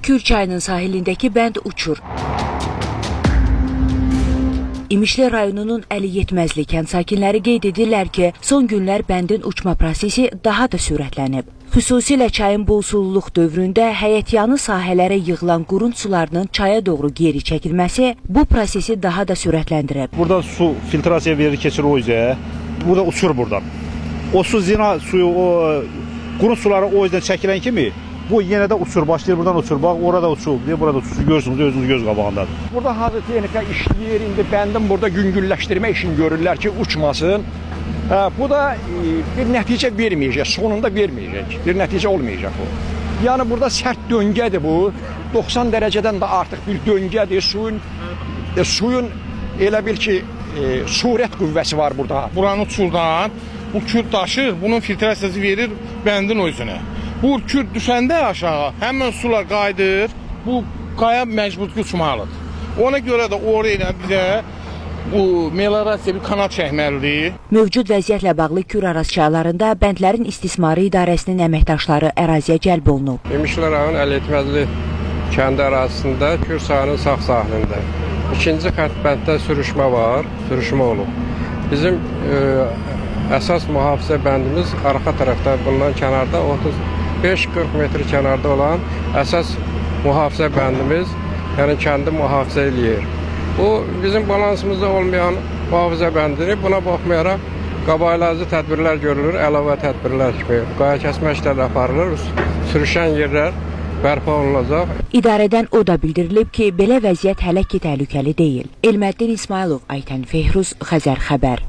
Kür çayının sahilindəki bənd uçur. İmişli rayonunun Əli Yetməzli kənd sakinləri qeyd edirlər ki, son günlər bəndin uçma prosesi daha da sürətlənib. Xüsusilə çayın bol sululuq dövründə həyətyanı sahələrə yığılan qurun sularının çaya doğru geri çəkilməsi bu prosesi daha da sürətləndirib. Burada su filtrasiya verir, keçir o yüzden. Burada uçur buradan. O su zina suyu, o qurun suları o yüzden çəkilen kimi bu yenə də uçur, başlayır buradan uçur. Bax, orada uçur, burada uçur. Görürsünüz, özünüz göz qabağındadır. Burada hazır texnika işləyir, indi bəndin burada güngülləşdirmə işini görürlər ki, uçmasın. Bu da bir nəticə verməyəcək, sonunda verməyəcək, bir nəticə olmayacaq bu. Yəni burada sərt döngədir bu, 90 dərəcədən də artıq bir döngədir, suyun elə bil ki, surət qüvvəsi var burada. Buranı uçurdan, bu kür daşır, bunun filtrasiyası verir bəndin özünə. Bu kür düşəndə aşağı, həmən sular qayıdır, bu qaya məcbur uçmalıdır. Ona görə də oraya bizə bu meliorasiya bir kanal çəkməlidir. Mövcud vəziyyətlə bağlı Kür Araz çaylarında bəndlərin istismarı idarəsinin əməkdaşları əraziyə cəlb olunub. İmişli rayon Əli Yetməzli kəndi ərazisində Kür çayının sağ sahilində. İkinci xətt bənddə sürüşmə var, sürüşmə olub. Bizim əsas mühafizə bəndimiz arxa tərəfdə, bundan kənarda 35-40 metr kənarda olan əsas mühafizə bəndimiz, yəni kəndi mühafizə eləyir. Bu bizim balansımızda olmayan mühafizə bəndidir. Buna baxmayaraq qabaylazı tədbirlər görülür, əlavə tədbirlər kimi. Qaya kəsmə işləri aparılır, sürüşən yerlər bərpa olunacaq. İdarədən o da bildirilib ki, belə vəziyyət hələ ki təhlükəli deyil. Elməddin İsmailov, Aytən Fehruz, Xəzər xəbər.